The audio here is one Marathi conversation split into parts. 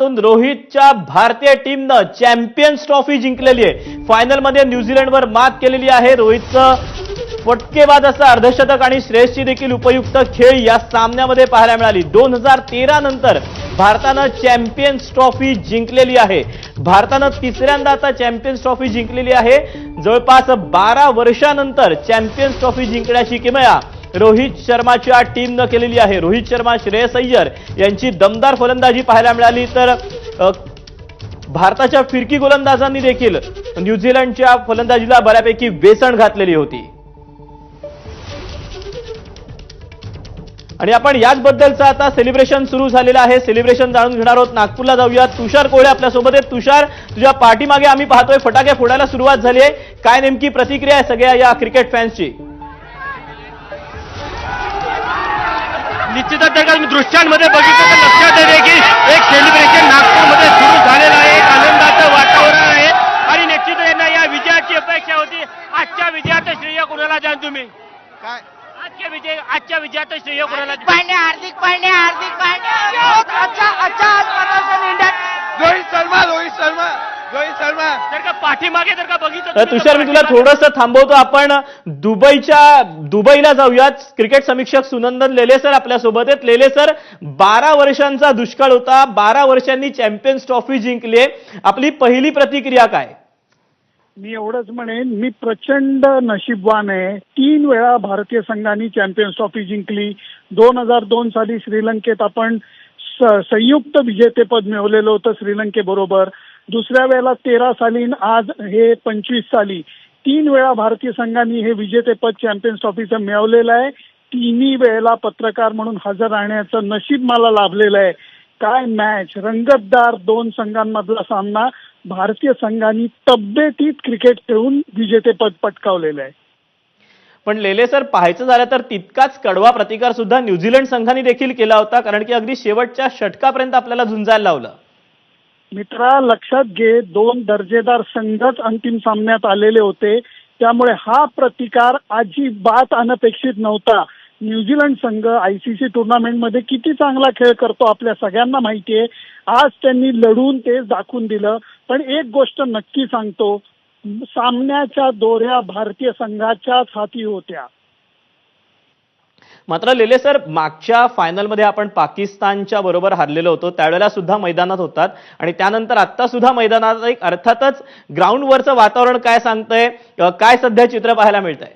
रोहितच्या भारतीय टीमनं चॅम्पियन्स ट्रॉफी जिंकलेली आहे। फायनलमध्ये न्यूझीलंडवर मात केलेली आहे। रोहितचं फटकेबाज असं अर्धशतक आणि श्रेयसची देखील उपयुक्त खेळ या सामन्यामध्ये पाहायला मिळाली। 2013 नंतर भारतानं चॅम्पियन्स ट्रॉफी जिंकलेली आहे। भारतानं तिसऱ्यांदा आता चॅम्पियन्स ट्रॉफी जिंकलेली आहे। जवळपास 12 वर्षांनंतर चॅम्पियन्स ट्रॉफी जिंकण्याची किमया रोहित शर्माच्या टीमनं केलेली आहे। रोहित शर्मा, श्रेयस अय्यर यांची दमदार फलंदाजी पाहायला मिळाली, तर भारताच्या फिरकी गोलंदाजांनी देखील न्यूझीलंडच्या फलंदाजीला बऱ्यापैकी वेसण घातलेली होती। आणि आपण याचबद्दलचं आता सेलिब्रेशन सुरू झालेलं आहे। सेलिब्रेशन जाणून घेणार आहोत। नागपूरला जाऊया। तुषार कोळे आपल्या सोबत आहे। तुषार, तुझ्या पाठीमागे आम्ही पाहतोय फटाके फोडायला सुरुवात झाली आहे। काय नेमकी प्रतिक्रिया आहे सगळ्या या क्रिकेट फॅन्सची? निश्चितच जर का दृश्यांमध्ये बघितलं तर लक्षात येते की एक सेलिब्रेशन नागपूरमध्ये सुरू झालेलं आहे। एक आनंदाचं वातावरण आहे आणि निश्चितच यांना या विजयाची अपेक्षा होती। आजच्या विजयाचं श्रेय कोणाला द्याल तुम्ही? काय आजच्या विजयाचं श्रेय कोणाला द्याल? हार्दिक पांड्या अच्छा प्रदर्शन इंडिया। रोहित शर्मा जर का पाठीमागे जर का बघितलं तर तुषार, मी तुला थोडंसं थांबवतो। आपण दुबईला जाऊयात। क्रिकेट समीक्षक सुनंदन लेले सर आपल्या सोबत आहेत। लेले सर, 12 वर्षांचा दुष्काळ होता, 12 वर्षांनी चॅम्पियन्स ट्रॉफी जिंकली। आपली पहिली प्रतिक्रिया काय? मी एवढंच म्हणेन, मी प्रचंड नशीबवान आहे। 3 वेळा भारतीय संघाने चॅम्पियन्स ट्रॉफी जिंकली। 2002 साली श्रीलंकेत आपण संयुक्त विजेतेपद मिळवलेलं होतं श्रीलंकेबरोबर। दुसऱ्या वेळेला 13 साली, आज हे 25 साली 3 वेळा भारतीय संघाने हे विजेतेपद चॅम्पियन्स ट्रॉफीचं मिळवलेलं आहे। तिन्ही वेळेला पत्रकार म्हणून हजर राहण्याचं नशीब मला लाभलेलं आहे। काय मॅच, रंगतदार 2 संघांमधला सामना। भारतीय संघाने तब्येतीत क्रिकेट खेळून विजेतेपद पटकावलेलं आहे। पण लेले सर, पाहायचं झालं तर तितकाच कडवा प्रतिकार सुद्धा न्यूझीलंड संघाने देखील केला होता, कारण की अगदी शेवटच्या षटकापर्यंत आपल्याला झुंजायला लावलं। मित्रा, लक्षात घे, 2 दर्जेदार संघच अंतिम सामन्यात आलेले होते, त्यामुळे हा प्रतिकार अजिबात अनपेक्षित नव्हता। न्यूझीलंड संघ आयसीसी टुर्नामेंटमध्ये किती चांगला खेळ करतो आपल्या सगळ्यांना माहिती आहे। आज त्यांनी लढून ते दाखवून दिलं। पण एक गोष्ट नक्की सांगतो, सामन्याच्या दोऱ्या भारतीय संघाच्याच हाती होत्या। मात्र लेले सर, मागच्या फायनलमध्ये आपण पाकिस्तानच्या बरोबर हारलेलो होतो, त्यावेळेला सुद्धा मैदानात होतात आणि त्यानंतर आता सुद्धा मैदानात। एक अर्थातच ग्राउंडवरचं वातावरण काय सांगतंय, काय सध्या चित्र पाहायला मिळतंय?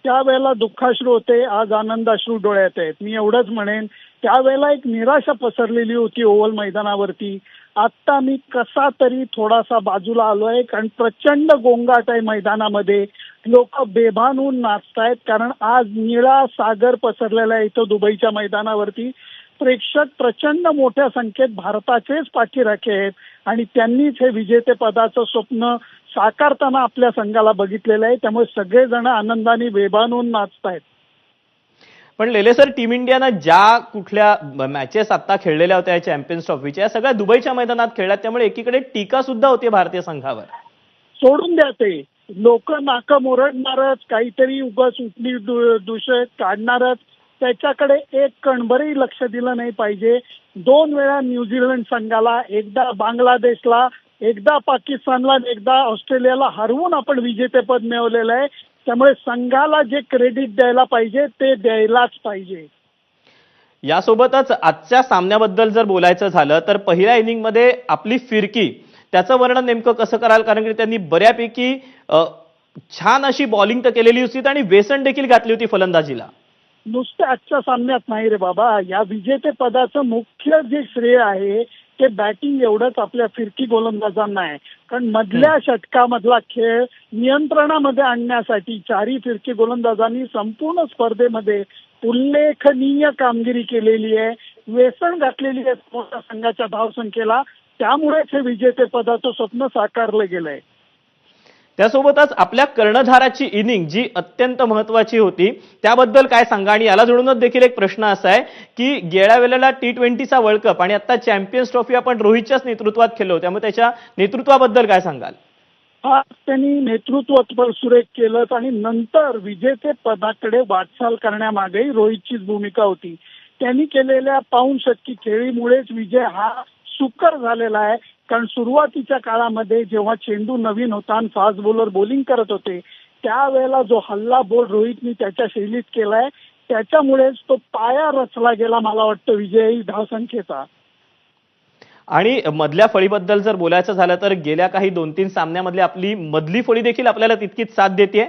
त्यावेळेला दुःखाश्रू होते, आज आनंदाश्रू डोळ्यात आहेत। मी एवढंच म्हणेन, त्यावेळेला एक निराशा पसरलेली होती ओव्हल मैदानावरती। आता मी कसा तरी थोडासा बाजूला आलोय, कारण प्रचंड गोंगाट आहे मैदानामध्ये। लोक बेभान होऊन नाचतायत, कारण आज निळा सागर पसरलेला आहे इथं दुबईच्या मैदानावरती। प्रेक्षक प्रचंड मोठ्या संख्येत भारताचेच पाठीराखे आहेत आणि त्यांनीच हे विजेतेपदाचं स्वप्न साकारताना आपल्या संघाला बघितलेलं आहे। त्यामुळे सगळेजण आनंदाने बेभान होऊन नाचतायत। पण लेले सर, टीम इंडियानं ज्या कुठल्या मॅचेस आता खेळलेल्या होत्या चॅम्पियन्स ट्रॉफीच्या, या सगळ्या दुबईच्या मैदानात खेळल्यात, त्यामुळे एकीकडे टीका सुद्धा होती भारतीय संघावर। सोडून द्या, ते लोक नाकं मोरडणारच, काहीतरी उगाच उठली दूषित काढणारच, त्याच्याकडे एक कणभरही लक्ष दिलं नाही पाहिजे। 2 वेळा न्यूझीलंड संघाला, एकदा बांगलादेशला, एकदा पाकिस्तानला, एकदा ऑस्ट्रेलियाला हरवून आपण विजेतेपद मिळवलेलं आहे। त्यामुळे संघाला जे क्रेडिट द्यायला पाहिजे ते द्यायलाच पाहिजे। यासोबतच आजच्या सामन्याबद्दल जर बोलायचं झालं तर पहिल्या इनिंगमध्ये आपली फिरकी, त्याचं वर्णन नेमकं कसं कराल? कारण की त्यांनी बऱ्यापैकी छान अशी बॉलिंग तर केलेली होती आणि वेसण देखील घातली होती फलंदाजीला। नुसतं आजच्या सामन्यात नाही रे बाबा, या विजेतेपदाचं मुख्य जे श्रेय आहे ते बॅटिंग एवढंच आपल्या फिरकी गोलंदाजांना आहे। कारण मधल्या षटकामधला खेळ नियंत्रणामध्ये आणण्यासाठी 4ही फिरकी गोलंदाजांनी संपूर्ण स्पर्धेमध्ये उल्लेखनीय कामगिरी केलेली आहे, वेसण घातलेली आहे मोठ्या संघाच्या धावसंख्येला। त्यामुळेच हे विजेतेपदाचं स्वप्न साकारलं गेलंय। त्यासोबतच आपल्या कर्णधाराची इनिंग जी अत्यंत महत्वाची होती, त्याबद्दल काय सांगा? आणि याला जोडूनच देखील एक प्रश्न असा आहे की गेल्या वेळेला T20चा वर्ल्ड कप आणि आता चॅम्पियन्स ट्रॉफी आपण रोहितच्याच नेतृत्वात खेळलो, त्यामुळे त्याच्या नेतृत्वाबद्दल काय सांगाल? हा, त्यांनी नेतृत्व सुरेख केलं आणि नंतर विजेतेपदाकडे वाटचाल करण्यामागे रोहितचीच भूमिका होती। त्यांनी केलेल्या पाऊण शतकी खेळीमुळेच विजय हा सुकर झालेला आहे. कारण सुरुवातीच्या काळामध्ये जेव्हा चेंडू नवीन होता आणि फास्ट बॉलर बॉलिंग करत होते त्यावेळेला जो हल्ला बोल रोहितनी त्याच्या शैलीत केलाय त्याच्यामुळेच तो पाया रचला गेला मला वाटतं विजयी धावसंख्येचा. आणि मधल्या फळीबद्दल जर बोलायचं झालं तर गेल्या काही 2-3 सामन्यामधली आपली मधली फळी देखील आपल्याला तितकीच साथ देते.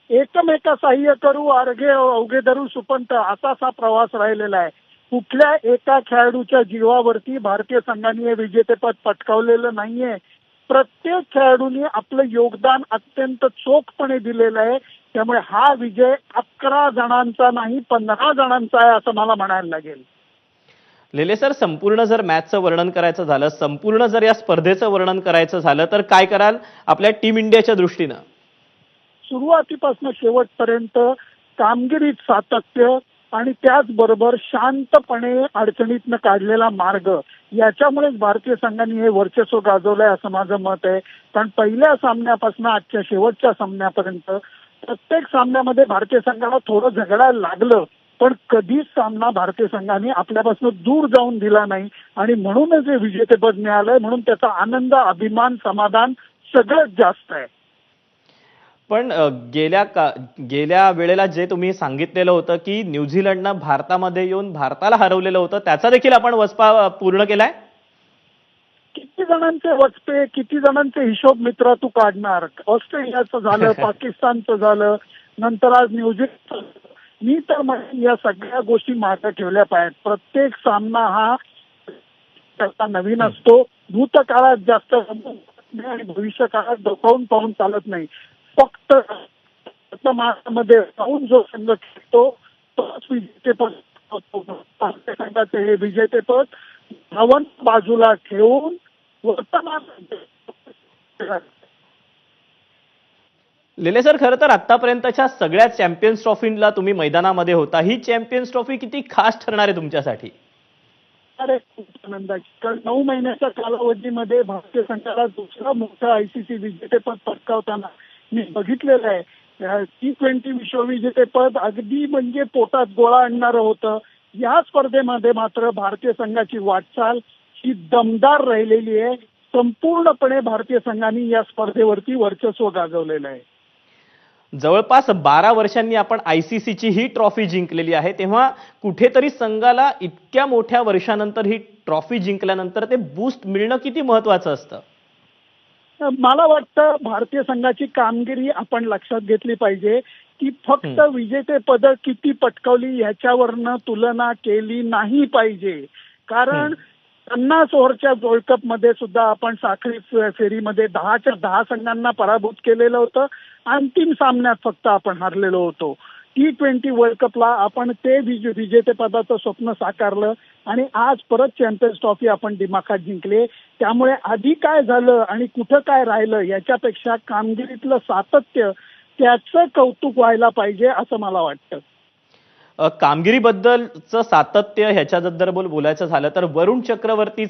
एकमेका सहाय्य करू अर्घे अवघे धरू सुपंत असाच हा प्रवास राहिलेला आहे. कुठल्या एका खेळाडूच्या जीवावरती भारतीय संघाने हे विजेतेपद पटकावलेलं नाहीये. प्रत्येक खेळाडूने आपलं योगदान अत्यंत चोखपणे दिलेलं आहे. त्यामुळे हा विजय 11 जणांचा नाही 15 जणांचा आहे असं मला म्हणायला लागेल. लेले सर, संपूर्ण जर मॅचचं वर्णन करायचं झालं, संपूर्ण जर या स्पर्धेचं वर्णन करायचं झालं तर काय कराल आपल्या टीम इंडियाच्या दृष्टीनं? सुरुवातीपासून शेवटपर्यंत कामगिरीत सातत्य आणि त्याचबरोबर शांतपणे अडचणीतनं काढलेला मार्ग याच्यामुळेच भारतीय संघाने हे वर्चस्व गाजवलंय असं माझं मत आहे. कारण पहिल्या सामन्यापासून आजच्या शेवटच्या सामन्यापर्यंत प्रत्येक सामन्यामध्ये भारतीय संघाला थोडं झगडायला लागलं पण कधीच सामना भारतीय संघाने आपल्यापासून दूर जाऊन दिला नाही आणि म्हणूनच हे विजेतेपद मिळालंय. म्हणून त्याचा आनंद अभिमान समाधान सगळ्यात जास्त आहे. पण गेल्या वेळेला जे तुम्ही सांगितलेलं होतं की न्यूझीलंडनं भारतामध्ये येऊन भारताला हरवलेलं होतं त्याचा देखील आपण वचपा पूर्ण केलाय. किती जणांचे वचपे किती जणांचे हिशोब मित्र तू काढणार. ऑस्ट्रेलियाचं झालं पाकिस्तानचं झालं नंतर आज न्यूझीलंड. मी तर म्हणेन या सगळ्या गोष्टी मागे ठेवल्या पाहिजेत. प्रत्येक सामना हा त्याचा नवीन असतो. भूतकाळात जास्त आणि भविष्य काळात डोकावून पाहून चालत नाही. फक्त मध्ये जाऊन जो संघ खेळतो तोच विजेतेपद. भारतीय संघाचे हे विजेतेपद धावन बाजूला ठेवून वर्तमान. लेले सर, खरं तर आतापर्यंतच्या सगळ्या चॅम्पियन्स ट्रॉफीला तुम्ही मैदानामध्ये होता. ही चॅम्पियन्स ट्रॉफी किती खास ठरणार आहे तुमच्यासाठी? अरे खूप आनंदाची. कारण 9 महिन्याच्या कालावधीमध्ये भारतीय संघाला दुसरा मोठा ICC विजेतेपद पटकावताना मी बघितलेलं आहे. T20 विश्वविजेतेपद अगदी म्हणजे पोटात गोळा आणणारं होतं. या स्पर्धेमध्ये मात्र भारतीय संघाची वाटचाल ही दमदार राहिलेली आहे. संपूर्णपणे भारतीय संघाने या स्पर्धेवरती वर्चस्व गाजवलेलं आहे. जवळपास 12 वर्षांनी आपण ICCची ही ट्रॉफी जिंकलेली आहे. तेव्हा कुठेतरी संघाला इतक्या मोठ्या वर्षानंतर ही ट्रॉफी जिंकल्यानंतर ते बूस्ट मिळणं किती महत्वाचं असतं? मला वाटतं भारतीय संघाची कामगिरी आपण लक्षात घेतली पाहिजे की फक्त विजेतेपद किती पटकावली ह्याच्यावरनं तुलना केली नाही पाहिजे. कारण 50 ओव्हरच्या वर्ल्ड कप मध्ये सुद्धा आपण साखळी फेरीमध्ये 10च्या 10 संघांना पराभूत केलेलं होतं. अंतिम सामन्यात फक्त आपण हरलेलो होतो. T20 वर्ल्ड कपला आपण ते विजेतेपदाचं स्वप्न साकारलं आणि आज परत चॅम्पियन्स ट्रॉफी आपण दिमाखात जिंकले. त्यामुळे आधी काय झालं आणि कुठं काय राहिलं याच्यापेक्षा कामगिरीतलं सातत्य त्याचं कौतुक व्हायला पाहिजे असं मला वाटतं. कामगिरीबद्दलचं सातत्य ह्याच्याबद्दल बोलायचं झालं तर वरुण चक्रवर्ती